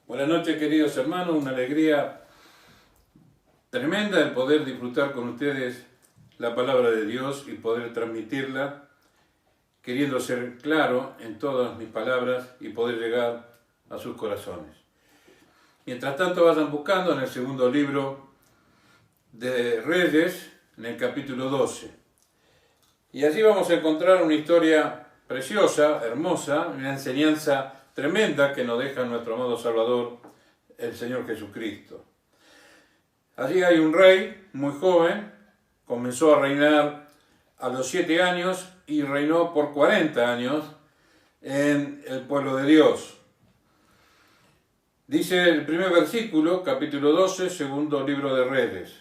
Buenas noches, queridos hermanos, una alegría tremenda el poder disfrutar con ustedes la palabra de Dios y poder transmitirla, queriendo ser claro en todas mis palabras y poder llegar a sus corazones. Mientras tanto vayan buscando en el segundo libro de Reyes, en el capítulo 12. Y allí vamos a encontrar una historia preciosa, hermosa, una enseñanza tremenda que nos deja nuestro amado Salvador, el Señor Jesucristo. Allí hay un rey muy joven, comenzó a reinar a los 7 años y reinó por 40 años en el pueblo de Dios. Dice el primer versículo, capítulo 12, segundo libro de Reyes.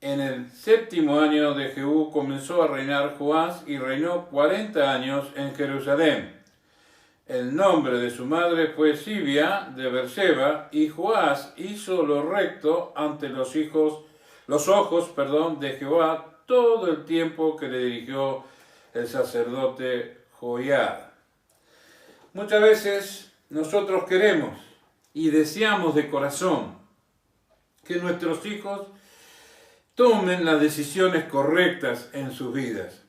En el 7º año de Jehú comenzó a reinar Joás y reinó 40 años en Jerusalén. El nombre de su madre fue Sibia de Berseba, y Joás hizo lo recto ante los ojos de Jehová todo el tiempo que le dirigió el sacerdote Joiada. Muchas veces nosotros queremos y deseamos de corazón que nuestros hijos tomen las decisiones correctas en sus vidas,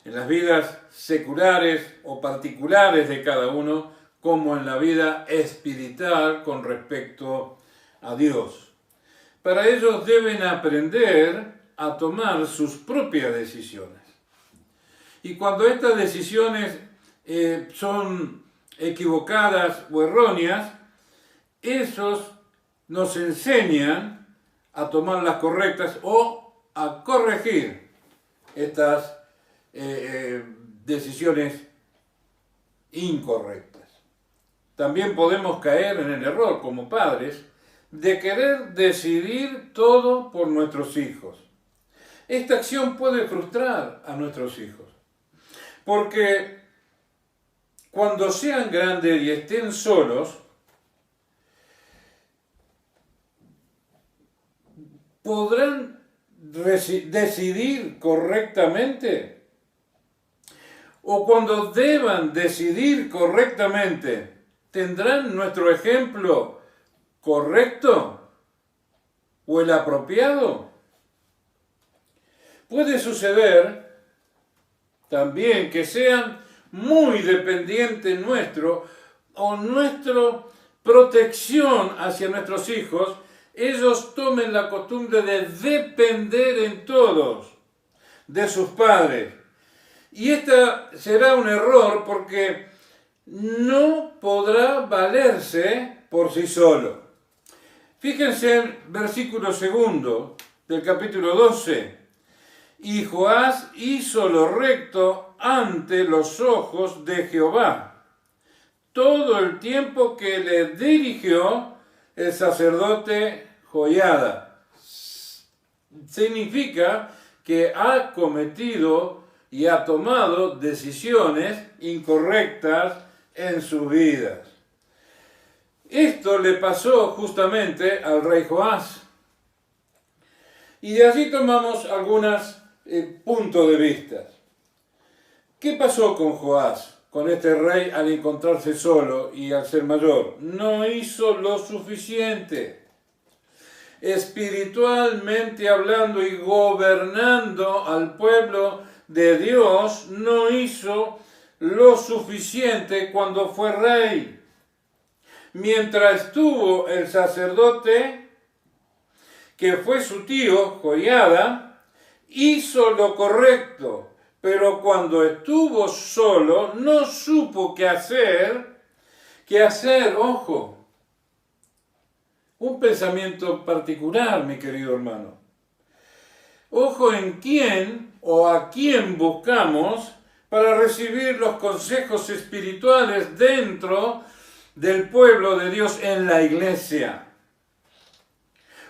en las vidas seculares o particulares de cada uno, como en la vida espiritual con respecto a Dios. Para ellos deben aprender a tomar sus propias decisiones. Y cuando estas decisiones son equivocadas o erróneas, esos nos enseñan a tomar las correctas o a corregir estas decisiones incorrectas. También podemos caer en el error como padres de querer decidir todo por nuestros hijos. Esta acción puede frustrar a nuestros hijos, porque cuando sean grandes y estén solos, ¿podrán decidir correctamente? O cuando deban decidir correctamente, ¿tendrán nuestro ejemplo correcto o el apropiado? Puede suceder también que sean muy dependientes nuestro o nuestra protección hacia nuestros hijos, ellos tomen la costumbre de depender en todos de sus padres. Y esta será un error porque no podrá valerse por sí solo. Fíjense en versículo 2 del capítulo 12. Y Joás hizo lo recto ante los ojos de Jehová todo el tiempo que le dirigió el sacerdote Joiada. Significa que ha cometido y ha tomado decisiones incorrectas en sus vidas. Esto le pasó justamente al rey Joás. Y de allí tomamos algunos puntos de vista. ¿Qué pasó con Joás, con este rey, al encontrarse solo y al ser mayor? No hizo lo suficiente. Espiritualmente hablando y gobernando al pueblo de Dios, no hizo lo suficiente cuando fue rey. Mientras estuvo el sacerdote, que fue su tío, Joiada, hizo lo correcto, pero cuando estuvo solo, no supo qué hacer, ojo. Un pensamiento particular, mi querido hermano. Ojo en quién o a quién buscamos para recibir los consejos espirituales dentro del pueblo de Dios en la iglesia.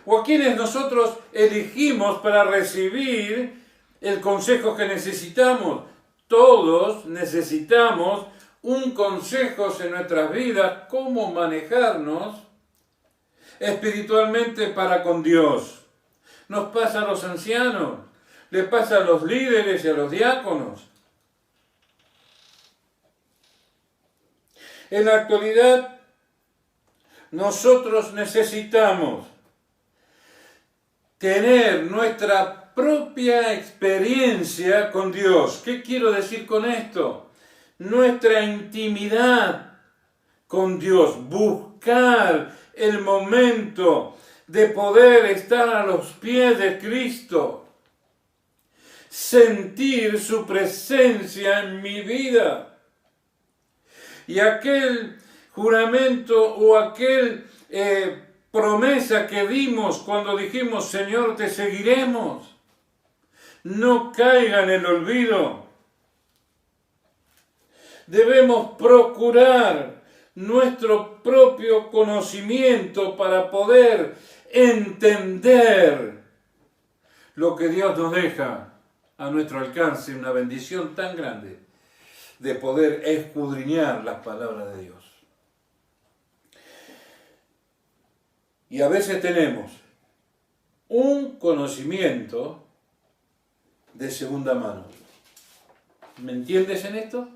O a quienes nosotros elegimos para recibir el consejo que necesitamos. Todos necesitamos un consejo en nuestras vidas, cómo manejarnos espiritualmente para con Dios. Nos pasa a los ancianos, le pasa a los líderes y a los diáconos. En la actualidad, nosotros necesitamos tener nuestra propia experiencia con Dios. ¿Qué quiero decir con esto? Nuestra intimidad con Dios, buscar el momento de poder estar a los pies de Cristo, sentir su presencia en mi vida. Y aquel juramento o aquel promesa que dimos cuando dijimos, Señor, te seguiremos, no caiga en el olvido. Debemos procurar nuestro propio conocimiento para poder entender lo que Dios nos deja a nuestro alcance, una bendición tan grande de poder escudriñar las palabras de Dios. Y a veces tenemos un conocimiento de segunda mano. ¿Me entiendes en esto?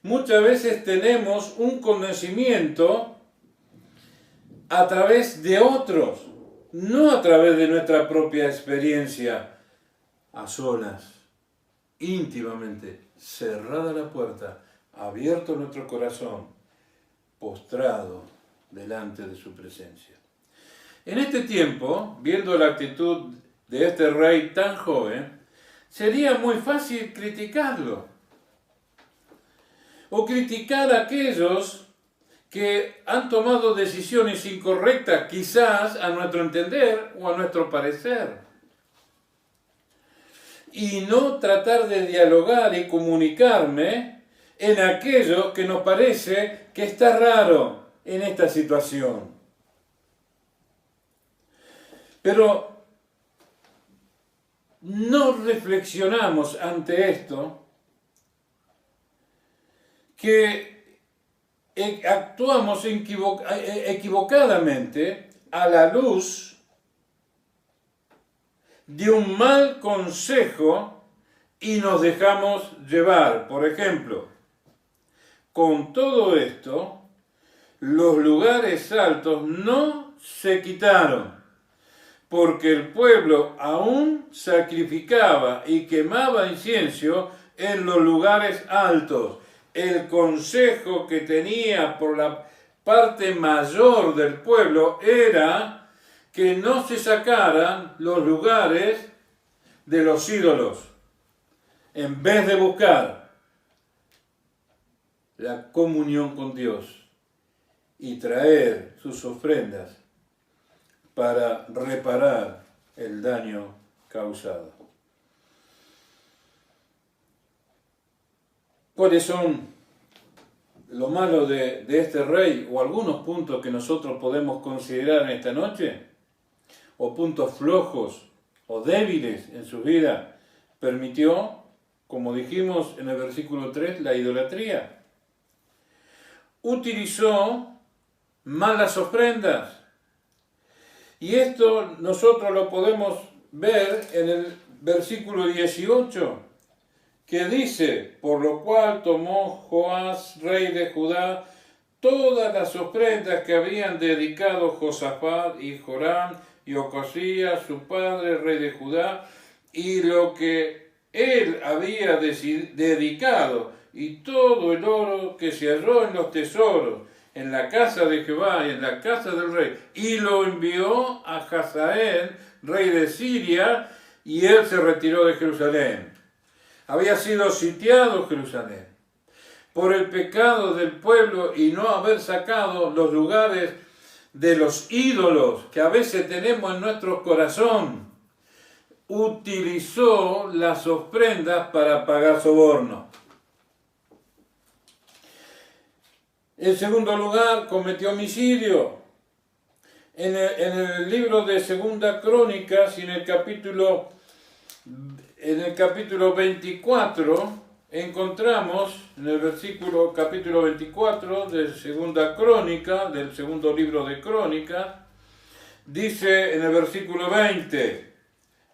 Muchas veces tenemos un conocimiento a través de otros, no a través de nuestra propia experiencia, a solas, íntimamente, cerrada la puerta, abierto nuestro corazón, postrado delante de su presencia. En este tiempo, viendo la actitud de este rey tan joven, sería muy fácil criticarlo. O criticar a aquellos que han tomado decisiones incorrectas, quizás a nuestro entender o a nuestro parecer. Y no tratar de dialogar y comunicarme en aquello que nos parece que está raro en esta situación. Pero no reflexionamos ante esto, que actuamos equivocadamente a la luz de un mal consejo y nos dejamos llevar. Por ejemplo, con todo esto, los lugares altos no se quitaron, porque el pueblo aún sacrificaba y quemaba incienso en los lugares altos. El consejo que tenía por la parte mayor del pueblo era que no se sacaran los lugares de los ídolos, en vez de buscar la comunión con Dios y traer sus ofrendas para reparar el daño causado. ¿Cuáles son lo malo de este rey o algunos puntos que nosotros podemos considerar en esta noche? ¿O puntos flojos o débiles en su vida? Permitió, como dijimos en el versículo 3, la idolatría. Utilizó malas ofrendas. Y esto nosotros lo podemos ver en el versículo 18, que dice, por lo cual tomó Joás, rey de Judá, todas las ofrendas que habían dedicado Josafat y Joram y Ocosías, su padre, rey de Judá, y lo que él había dedicado, y todo el oro que se halló en los tesoros, en la casa de Jehová y en la casa del rey, y lo envió a Hazael, rey de Siria, y él se retiró de Jerusalén. Había sido sitiado Jerusalén por el pecado del pueblo y no haber sacado los lugares de los ídolos que a veces tenemos en nuestro corazón. Utilizó las ofrendas para pagar soborno. En segundo lugar, cometió homicidio. En el libro de Segunda Crónicas y en el capítulo 24, encontramos en el capítulo 24 de Segunda Crónica, del segundo libro de Crónicas, dice en el versículo 20,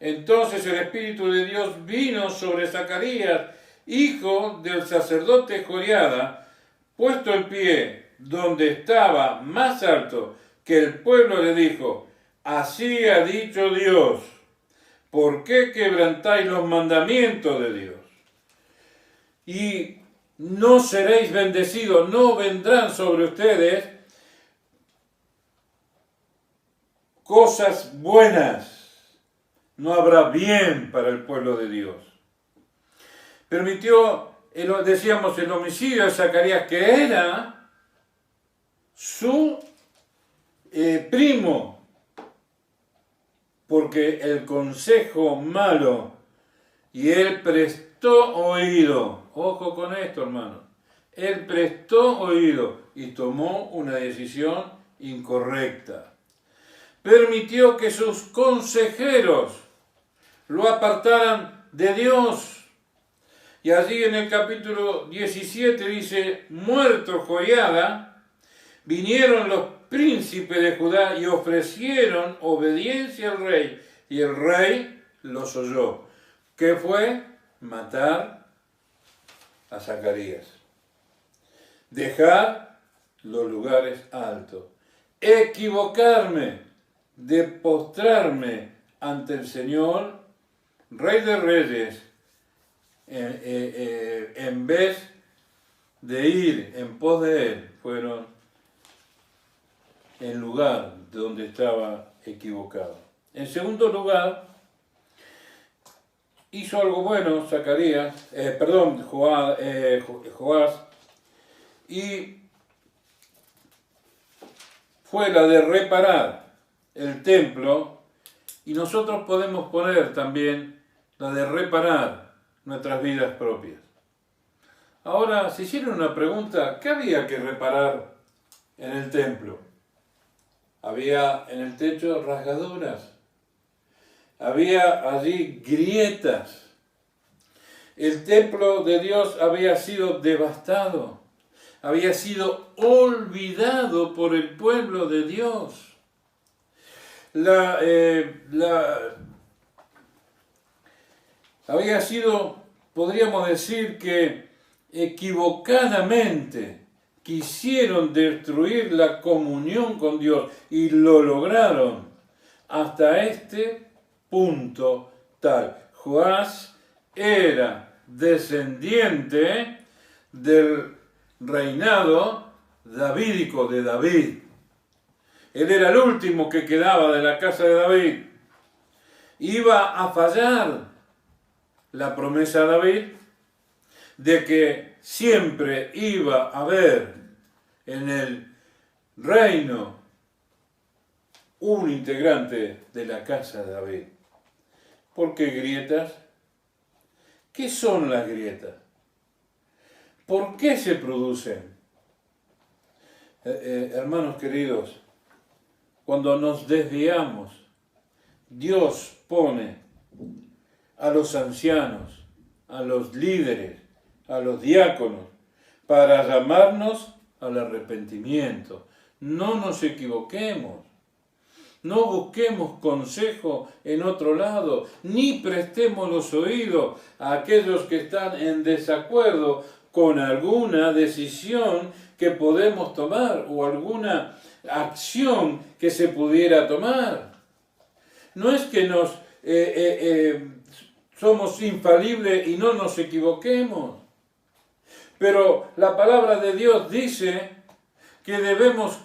entonces el Espíritu de Dios vino sobre Zacarías, hijo del sacerdote Joiada, puesto en pie, donde estaba más alto que el pueblo, le dijo: así ha dicho Dios, ¿por qué quebrantáis los mandamientos de Dios? Y no seréis bendecidos, no vendrán sobre ustedes cosas buenas, no habrá bien para el pueblo de Dios. Permitió, decíamos, el homicidio de Zacarías, que era su primo, porque el consejo malo, y él prestó oído. Ojo con esto, hermano. Él prestó oído y tomó una decisión incorrecta. Permitió que sus consejeros lo apartaran de Dios. Y allí en el capítulo 17 dice: muerto Joiada, vinieron los príncipes de Judá y ofrecieron obediencia al rey, y el rey los oyó. ¿Qué fue? Matar a Zacarías. Dejar los lugares altos. Equivocarme de postrarme ante el Señor, Rey de Reyes, en vez de ir en pos de Él, fueron en lugar de donde estaba equivocado. En segundo lugar, hizo algo bueno Joás, y fue la de reparar el templo, y nosotros podemos poner también la de reparar nuestras vidas propias. Ahora, se hicieron una pregunta: ¿qué había que reparar en el templo? Había en el techo rasgaduras, había allí grietas. El templo de Dios había sido devastado, había sido olvidado por el pueblo de Dios. Había sido, podríamos decir que equivocadamente, quisieron destruir la comunión con Dios y lo lograron hasta este punto tal. Joás era descendiente del reinado davídico de David. Él era el último que quedaba de la casa de David. Iba a fallar la promesa de David de que siempre iba a haber en el reino un integrante de la casa de David. ¿Por qué grietas? ¿Qué son las grietas? ¿Por qué se producen? Hermanos queridos, cuando nos desviamos, Dios pone a los ancianos, a los líderes, a los diáconos, para llamarnos al arrepentimiento. No nos equivoquemos, no busquemos consejo en otro lado, ni prestemos los oídos a aquellos que están en desacuerdo con alguna decisión que podemos tomar o alguna acción que se pudiera tomar. No es que somos infalibles y no nos equivoquemos, pero la palabra de Dios dice que debemos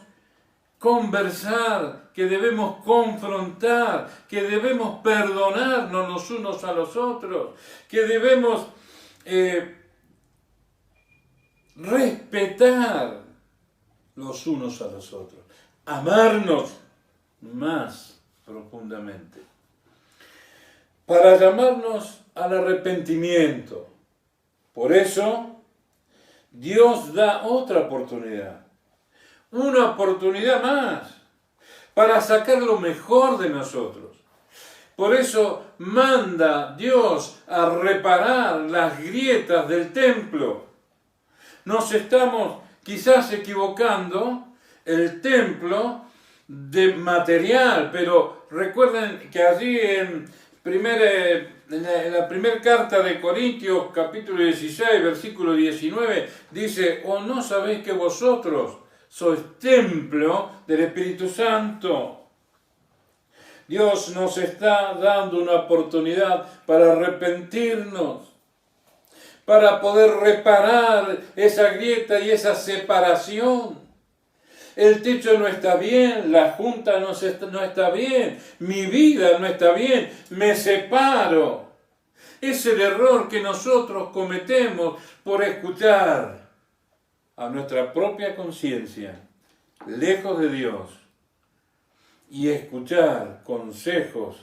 conversar, que debemos confrontar, que debemos perdonarnos los unos a los otros, que debemos respetar los unos a los otros, amarnos más profundamente, para llamarnos al arrepentimiento. Por eso, Dios da otra oportunidad, una oportunidad más, para sacar lo mejor de nosotros. Por eso manda Dios a reparar las grietas del templo. Nos estamos quizás equivocando el templo de material, pero recuerden que allí en la primera carta de Corintios, capítulo 16, versículo 19, dice: ¿o no sabéis que vosotros sois templo del Espíritu Santo. Dios nos está dando una oportunidad para arrepentirnos, para poder reparar esa grieta y esa separación. El techo no está bien, la junta no está bien, mi vida no está bien, me separo. Es el error que nosotros cometemos por escuchar a nuestra propia conciencia, lejos de Dios, y escuchar consejos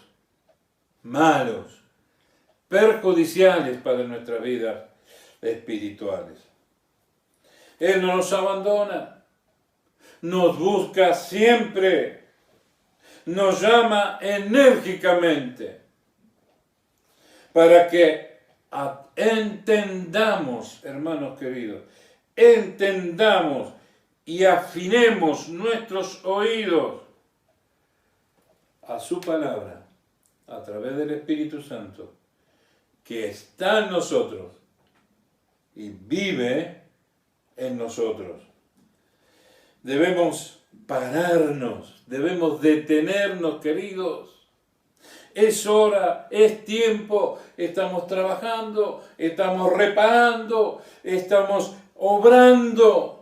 malos, perjudiciales para nuestras vidas espirituales. Él no nos abandona, nos busca siempre, nos llama enérgicamente para que entendamos, hermanos queridos, entendamos y afinemos nuestros oídos a su palabra a través del Espíritu Santo que está en nosotros y vive en nosotros. Debemos pararnos, debemos detenernos, queridos. Es hora, es tiempo, estamos trabajando, estamos reparando, estamos obrando.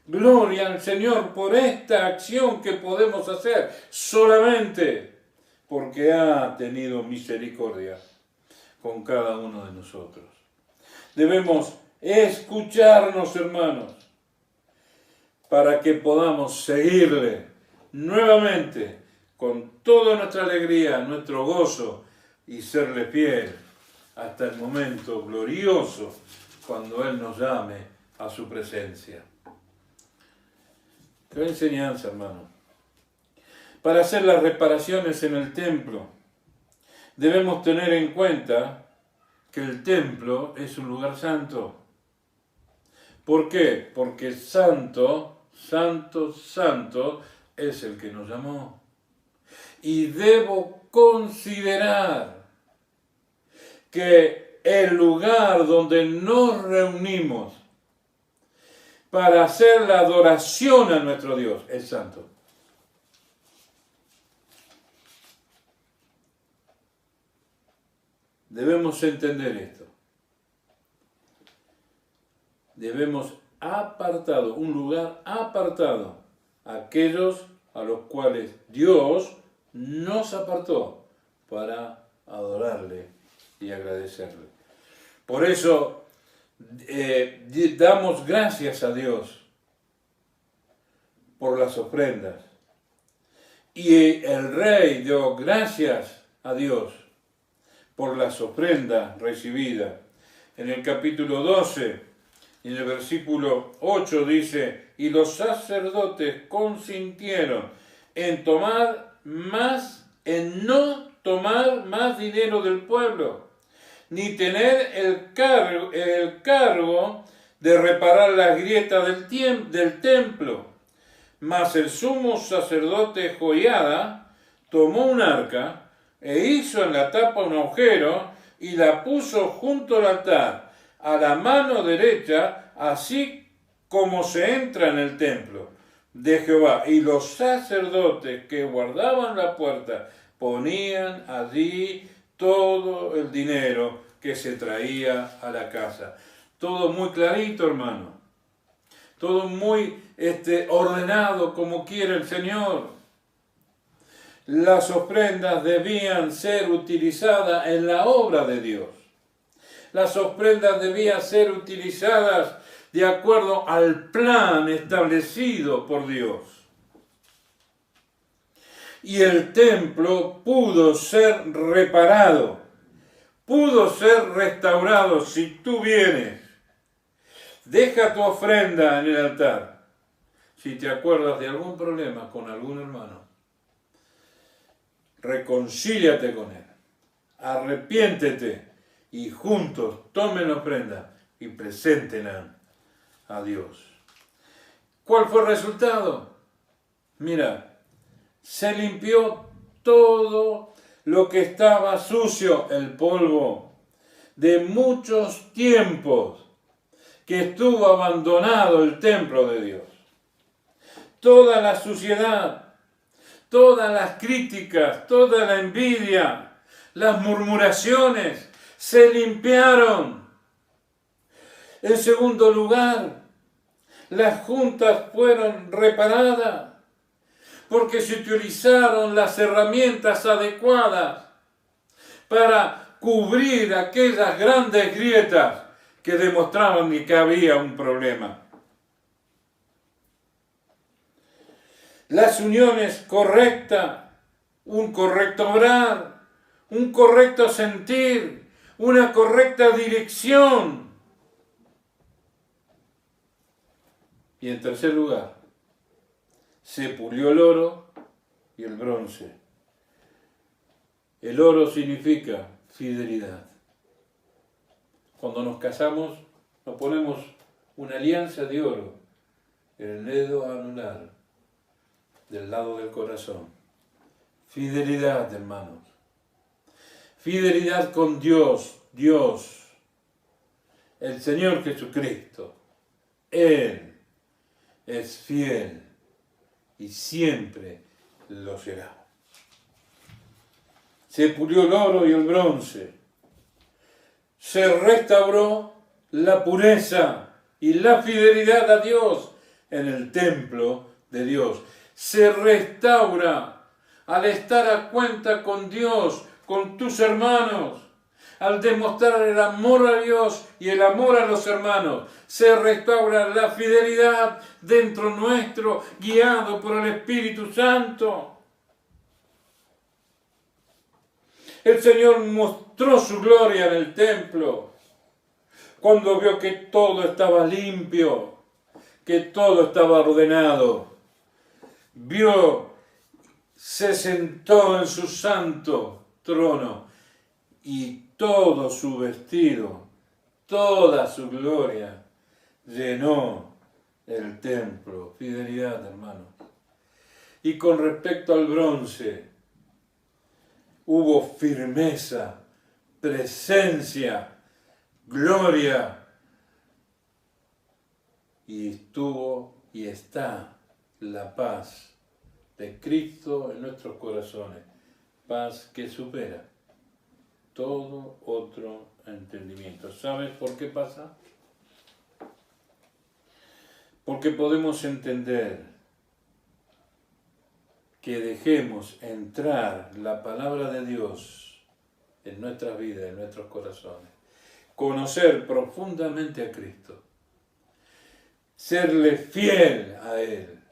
Gloria al Señor por esta acción que podemos hacer solamente porque ha tenido misericordia con cada uno de nosotros. Debemos escucharnos, hermanos, para que podamos seguirle nuevamente con toda nuestra alegría, nuestro gozo y serle fiel hasta el momento glorioso cuando Él nos llame a su presencia. Qué enseñanza, hermano. Para hacer las reparaciones en el templo, debemos tener en cuenta que el templo es un lugar santo. ¿Por qué? Porque santo, santo, santo es el que nos llamó. Y debo considerar que el lugar donde nos reunimos para hacer la adoración a nuestro Dios es santo. Debemos entender esto. Debemos un lugar apartado, aquellos a los cuales Dios nos apartó para adorarle y agradecerle. Por eso damos gracias a Dios por las ofrendas. Y el rey dio gracias a Dios por las ofrendas recibidas. En el capítulo 12, en el versículo 8 dice: y los sacerdotes consintieron en no tomar más dinero del pueblo, ni tener el cargo de reparar las grietas del templo. Mas el sumo sacerdote Joiada tomó un arca e hizo en la tapa un agujero y la puso junto al altar, a la mano derecha, así como se entra en el templo de Jehová. Y los sacerdotes que guardaban la puerta ponían allí todo el dinero que se traía a la casa. Todo muy clarito, hermano. Todo muy ordenado como quiere el Señor. Las ofrendas debían ser utilizadas en la obra de Dios. Las ofrendas debían ser utilizadas de acuerdo al plan establecido por Dios. Y el templo pudo ser reparado, pudo ser restaurado si tú vienes. Deja tu ofrenda en el altar. Si te acuerdas de algún problema con algún hermano, reconcíliate con él, arrepiéntete y juntos tomen la ofrenda y preséntenla a Dios. ¿Cuál fue el resultado? Mira, se limpió todo lo que estaba sucio, el polvo de muchos tiempos que estuvo abandonado el templo de Dios. toda la suciedad, todas las críticas, toda la envidia, las murmuraciones se limpiaron. En segundo lugar, las juntas fueron reparadas porque se utilizaron las herramientas adecuadas para cubrir aquellas grandes grietas que demostraban que había un problema. Las uniones correctas, un correcto obrar, un correcto sentir, una correcta dirección. Y en tercer lugar, se pulió el oro y el bronce. El oro significa fidelidad. Cuando nos casamos, nos ponemos una alianza de oro en el dedo anular, del lado del corazón. Fidelidad, hermanos. Fidelidad con Dios, el Señor Jesucristo. Él es fiel y siempre lo será. Se pulió el oro y el bronce. Se restauró la pureza y la fidelidad a Dios en el templo de Dios. Se restaura al estar a cuenta con Dios, con tus hermanos, al demostrar el amor a Dios y el amor a los hermanos. Se restaura la fidelidad dentro nuestro, guiado por el Espíritu Santo. El Señor mostró su gloria en el templo cuando vio que todo estaba limpio, que todo estaba ordenado. Se sentó en su santo trono y todo su vestido, toda su gloria llenó el templo. Fidelidad, hermanos. Y con respecto al bronce, hubo firmeza, presencia, gloria, y estuvo y está la paz de Cristo en nuestros corazones, paz que supera todo otro entendimiento. ¿Sabes por qué pasa? Porque podemos entender que dejemos entrar la palabra de Dios en nuestras vidas, en nuestros corazones. Conocer profundamente a Cristo. Serle fiel a Él.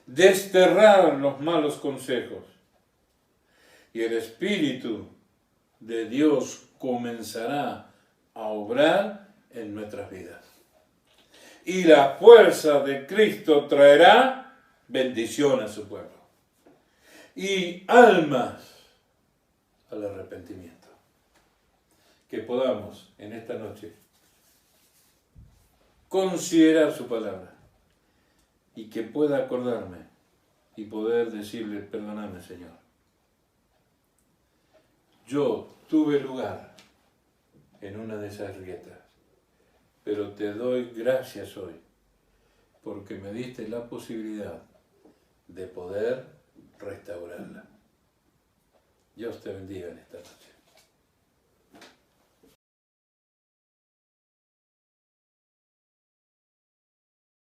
Desterrar los malos consejos. Y el Espíritu de Dios comenzará a obrar en nuestras vidas. Y la fuerza de Cristo traerá bendición a su pueblo. Y almas al arrepentimiento. Que podamos en esta noche considerar su palabra y que pueda acordarme y poder decirle: perdóname, Señor. Yo tuve lugar en una de esas grietas, pero te doy gracias hoy porque me diste la posibilidad de poder restaurarla. Dios te bendiga en esta noche.